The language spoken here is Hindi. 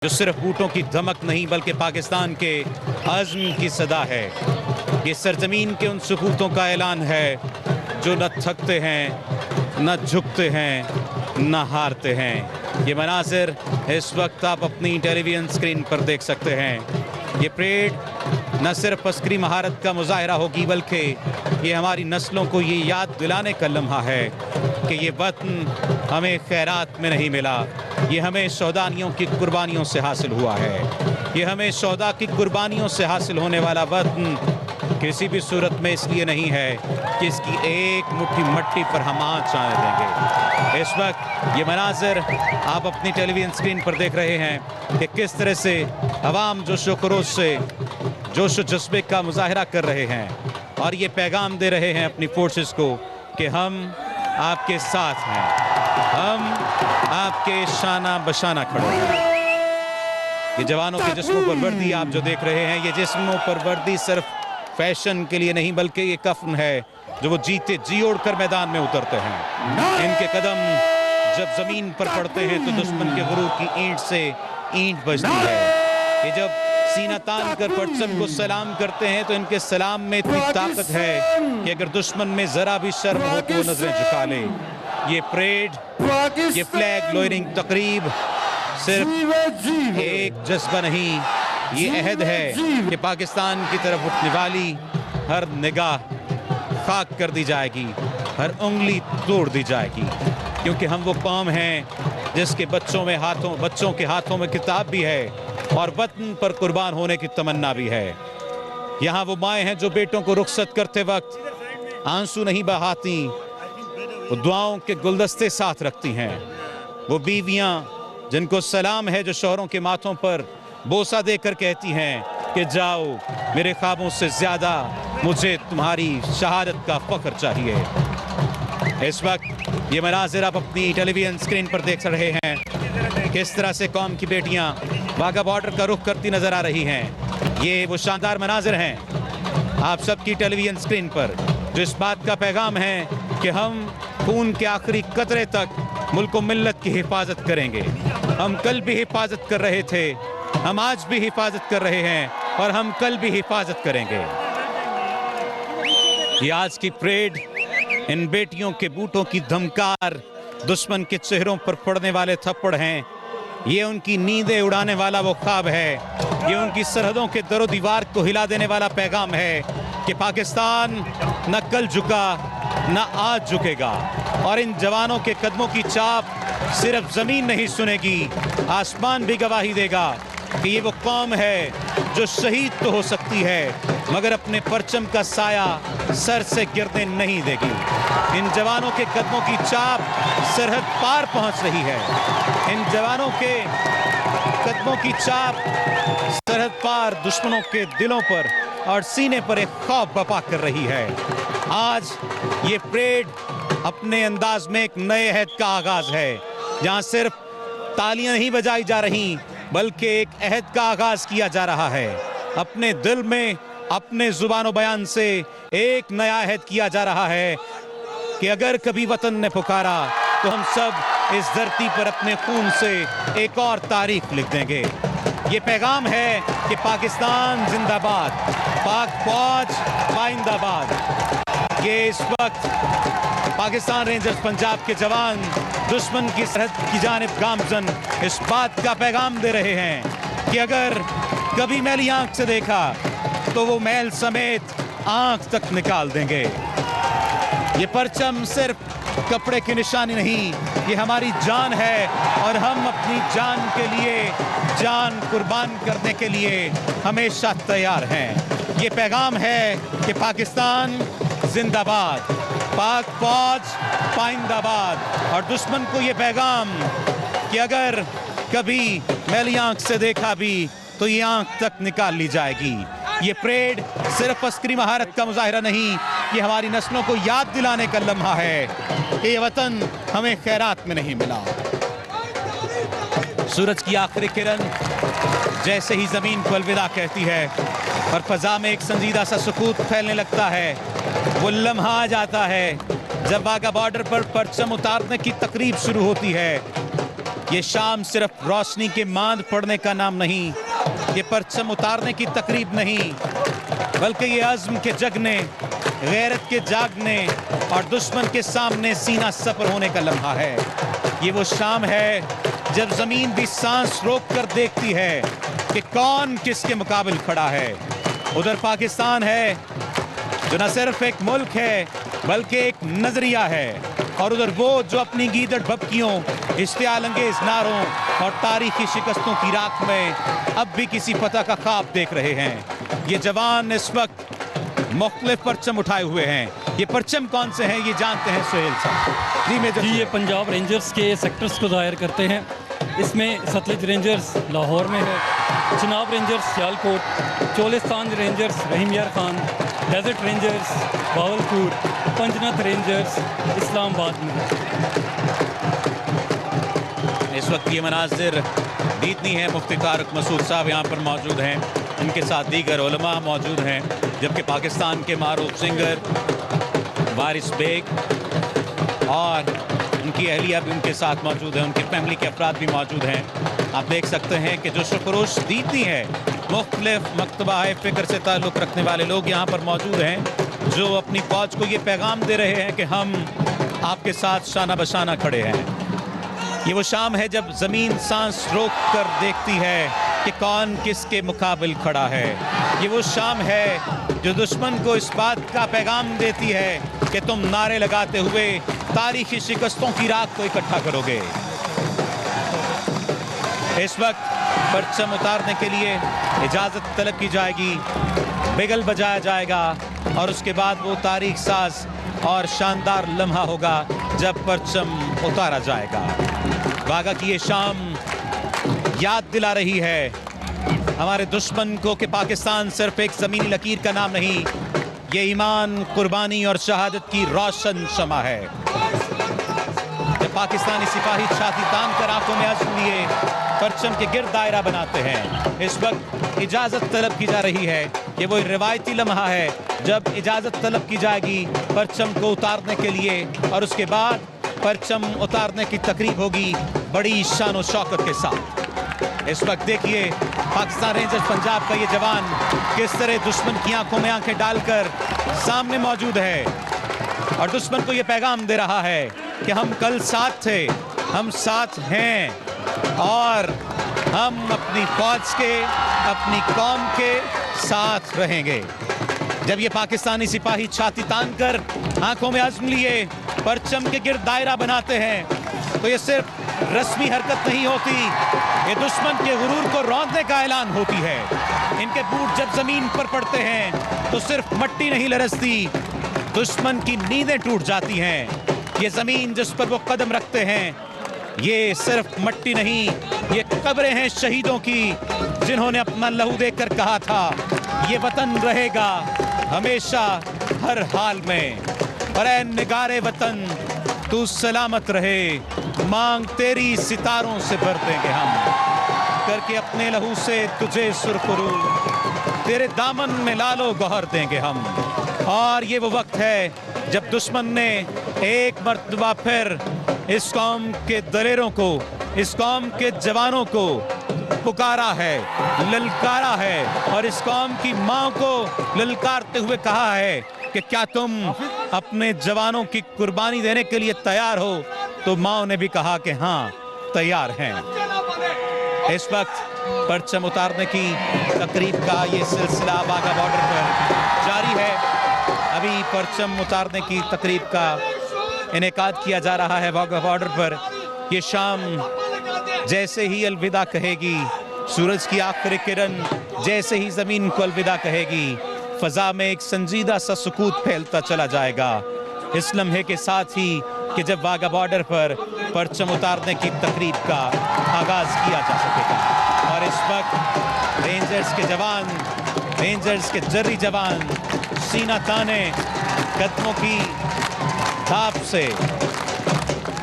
जो सिर्फ बूटों की धमक नहीं बल्कि पाकिस्तान के अज़्म की सदा है। ये सरजमीन के उन सपूतों का ऐलान है जो न थकते हैं, न झुकते हैं, न हारते हैं। ये मनाज़िर इस वक्त आप अपनी टेलीविज़न स्क्रीन पर देख सकते हैं। ये परेड न सिर्फ अस्करी महारत का मुजाहरा होगी बल्कि ये हमारी नस्लों को ये याद दिलाने का लम्हा है कि ये वतन हमें खैरात में नहीं मिला, ये हमें शौदानियों की कुर्बानियों से हासिल हुआ है। ये हमें शौदा की कुर्बानियों से हासिल होने वाला वतन किसी भी सूरत में इसलिए नहीं है कि इसकी एक मुट्ठी मट्टी पर हम आँच आने देंगे। इस वक्त ये मनाज़िर आप अपनी टेलीविज़न स्क्रीन पर देख रहे हैं कि किस तरह से अवाम जोश व खरोश से जोश व जज्बे का मुजाहरा कर रहे हैं और ये पैगाम दे रहे हैं अपनी फोर्सेस को कि हम आपके साथ हैं, हम आपके शाना बशाना खड़े हैं। ये जवानों के जिस्मों पर वर्दी आप जो देख रहे हैं, ये जिस्मों पर वर्दी सिर्फ फैशन के लिए नहीं बल्कि ये कफन है जो वो जीते जी ओढ़ कर मैदान में उतरते हैं। इनके कदम जब जमीन पर पड़ते हैं तो दुश्मन के गुरूर की ईंट से ईंट बजती है। ये जब सीना तान कर परचम को सलाम करते हैं तो इनके सलाम में इतनी ताकत है कि अगर दुश्मन में जरा भी शर्म हो तो वो नजरें झुका ले। ये परेड, ये फ्लैग लोयरिंग तकरीब सिर्फ एक जज्बा नहीं, ये अहद है कि पाकिस्तान की तरफ उठने वाली हर निगाह खाक कर दी जाएगी, हर उंगली तोड़ दी जाएगी, क्योंकि हम वो कौम हैं जिसके बच्चों के हाथों में किताब भी है और वतन पर कुर्बान होने की तमन्ना भी है। यहाँ वो माएँ हैं जो बेटों को रुखसत करते वक्त आंसू नहीं बहाती, वो दुआओं के गुलदस्ते साथ रखती हैं। वो बीवियाँ जिनको सलाम है जो शौहरों के माथों पर बोसा देकर कहती हैं कि जाओ, मेरे ख्वाबों से ज़्यादा मुझे तुम्हारी शहादत का फ़ख्र चाहिए। इस वक्त ये मनाज़िर आप अपनी टेलीविज़न स्क्रीन पर देख रहे हैं किस तरह से कौम की बेटियां वाघा बॉर्डर का रुख करती नज़र आ रही हैं। ये वो शानदार मनाज़िर हैं आप सबकी टेलीविज़न स्क्रीन पर जो इस बात का पैगाम है कि हम खून के आखिरी कतरे तक मुल्क व मिल्लत की हिफाजत करेंगे। हम कल भी हिफाजत कर रहे थे, हम आज भी हिफाजत कर रहे हैं और हम कल भी हिफाजत करेंगे। ये आज की परेड इन बेटियों के बूटों की धमकार, दुश्मन के चेहरों पर पड़ने वाले थप्पड़ हैं। ये उनकी नींदें उड़ाने वाला वो ख्वाब है, ये उनकी सरहदों के दरो दीवार को हिला देने वाला पैगाम है कि पाकिस्तान न कल झुका न आज झुकेगा। और इन जवानों के कदमों की चाप सिर्फ जमीन नहीं सुनेगी, आसमान भी गवाही देगा कि ये वो कौम है जो शहीद तो हो सकती है मगर अपने परचम का साया सर से गिरने नहीं देगी। इन जवानों के कदमों की चाप सरहद पार पहुंच रही है, इन जवानों के कदमों की चाप सरहद पार दुश्मनों के दिलों पर और सीने पर एक खौफ बपा कर रही है। आज ये परेड अपने अंदाज में एक नए अहद का आगाज है, जहां सिर्फ तालियां नहीं बजाई जा रही बल्कि एक अहद का आगाज किया जा रहा है। अपने दिल में अपने जुबानो बयान से एक नया अहद किया जा रहा है कि अगर कभी वतन ने पुकारा तो हम सब इस धरती पर अपने खून से एक और तारीख लिख देंगे। ये पैगाम है कि पाकिस्तान जिंदाबाद, पाक फौज पाइंदाबाद। ये इस वक्त पाकिस्तान रेंजर्स पंजाब के जवान दुश्मन की सरहद की जानिब गामजन इस बात का पैगाम दे रहे हैं कि अगर कभी मैली आंख से देखा तो वो मैल समेत आंख तक निकाल देंगे। ये परचम सिर्फ कपड़े की निशानी नहीं, ये हमारी जान है और हम अपनी जान के लिए जान कुर्बान करने के लिए हमेशा तैयार हैं। ये पैगाम है कि पाकिस्तान जिंदाबाद, पाक फौज पाइंदाबाद। और दुश्मन को ये पैगाम कि अगर कभी मैली आंख से देखा भी तो ये आंख तक निकाल ली जाएगी। ये परेड सिर्फ अस्करी महारत का मुजाहिरा नहीं, ये हमारी नस्लों को याद दिलाने का लम्हा है कि ये वतन हमें खैरात में नहीं मिला। सूरज की आखिरी किरण जैसे ही जमीन को अलविदा कहती है और फजा में एक संजीदा सा सुकूत फैलने लगता है, वो लम्हा आ जाता है जब वाघा बॉर्डर पर परचम उतारने की तकरीब शुरू होती है। ये शाम सिर्फ रोशनी के मांद पड़ने का नाम नहीं, ये परचम उतारने की तकरीब नहीं, बल्कि ये अज़्म के जगने, गैरत के जागने और दुश्मन के सामने सीना सपर होने का लम्हा है। ये वो शाम है जब ज़मीन भी सांस रोक कर देखती है कि कौन किसके मुकाबिल खड़ा है। उधर पाकिस्तान है जो न सिर्फ एक मुल्क है बल्कि एक नजरिया है, और उधर वो जो अपनी गीदड़ भपकियों, इश्तियाल अंगेज नारों और तारीखी शिकस्तों की राख में अब भी किसी फतह का ख्वाब देख रहे हैं। ये जवान इस वक्त मुख्तलिफ परचम उठाए हुए हैं। ये परचम कौन से हैं ये जानते हैं सुहेल साहब। जी, ये पंजाब रेंजर्स के सेक्टर्स को ज़ाहिर करते हैं। इसमें सतलुज रेंजर्स लाहौर में है, Chenab rangers Sialkot, Cholistan rangers Rahim Yar Khan, desert rangers Bahawalpur, Panjnad rangers Islamabad में। इस वक्त ये मनाजिर बीतनी है। मुफ्ती तारिक मसूद साहब यहाँ पर मौजूद हैं, उनके साथ दीगर उलमा मौजूद हैं, जबकि पाकिस्तान के मारूफ सिंगर वारिस बेग और उनकी अहलिया भी उनके साथ मौजूद है, उनकी फैमिली के अफराद भी मौजूद हैं। आप देख सकते हैं कि जो शुक्रोश दीती है, मुख्तलिफ मकतबा फ़िक्र से ताल्लुक़ रखने वाले लोग यहाँ पर मौजूद हैं, जो अपनी फ़ौज को ये पैगाम दे रहे हैं कि हम आपके साथ शाना बशाना खड़े हैं। ये वो शाम है जब ज़मीन सांस रोक कर देखती है कि कौन किसके मुकाबिल खड़ा है। ये वो शाम है जो दुश्मन को इस बात का पैगाम देती है कि तुम नारे लगाते हुए तारीखी शिकस्तों की राख को इकट्ठा करोगे। इस वक्त परचम उतारने के लिए इजाज़त तलब की जाएगी, बिगल बजाया जाएगा और उसके बाद वो तारीख साज और शानदार लम्हा होगा जब परचम उतारा जाएगा। वागा की ये शाम याद दिला रही है हमारे दुश्मन को कि पाकिस्तान सिर्फ एक ज़मीनी लकीर का नाम नहीं, ये ईमान, कुर्बानी और शहादत की रोशन शमा है। जब पाकिस्तानी सिपाही छाती तान कर आंखों में आंसू लिए परचम के गिर्द दायरा बनाते हैं, इस वक्त इजाज़त तलब की जा रही है। ये वो रिवायती लम्हा है जब इजाज़त तलब की जाएगी परचम को उतारने के लिए, और उसके बाद परचम उतारने की तकरीब होगी बड़ी शान और शौकत के साथ। इस वक्त देखिए पाकिस्तान रेंजर्स पंजाब का ये जवान किस तरह दुश्मन की आंखों में आंखें डालकर सामने मौजूद है और दुश्मन को ये पैगाम दे रहा है कि हम कल साथ थे, हम साथ हैं और हम अपनी फौज के, अपनी कौम के साथ रहेंगे। जब ये पाकिस्तानी सिपाही छाती तान कर आंखों में अज़्म लिए परचम के गिर्द दायरा बनाते हैं तो ये सिर्फ रस्मी हरकत नहीं होती, ये दुश्मन के गुरूर को रौंदने का ऐलान होती है। इनके बूट जब जमीन पर पड़ते हैं तो सिर्फ मट्टी नहीं लरसती, दुश्मन की नींदें टूट जाती हैं। ये जमीन जिस पर वो कदम रखते हैं ये सिर्फ मट्टी नहीं, ये कब्रें हैं शहीदों की जिन्होंने अपना लहू देकर कहा था ये वतन रहेगा हमेशा हर हाल में। और ऐ निगारे वतन तू सलामत रहे, मांग तेरी सितारों से भर देंगे हम, करके अपने लहू से तुझे सुरखरू, तेरे दामन में लालो गौहर देंगे हम। और ये वो वक्त है जब दुश्मन ने एक मर्तबा फिर इस कौम के दलेरों को, इस कौम के जवानों को पुकारा है, ललकारा है और इस कौम की माँ को ललकारते हुए कहा है कि क्या तुम अपने जवानों की कुर्बानी देने के लिए तैयार हो? तो माँ ने भी कहा कि हाँ तैयार हैं। इस वक्त परचम उतारने की तकरीब का ये सिलसिला वाघा बॉर्डर पर जारी है। अभी परचम उतारने की तकरीब का इनेकाद किया जा रहा है वाघा बॉर्डर पर। ये शाम जैसे ही अलविदा कहेगी, सूरज की आखिरी किरण जैसे ही ज़मीन को अलविदा कहेगी, फ़ज़ा में एक संजीदा सा सुकूत फैलता चला जाएगा इस लम्हे के साथ ही कि जब वाघा बॉर्डर पर परचम उतारने की तकरीब का आगाज़ किया जा सकेगा। और इस वक्त रेंजर्स के जवान, रेंजर्स के जर्री जवान सीना ताने कदमों की थाप से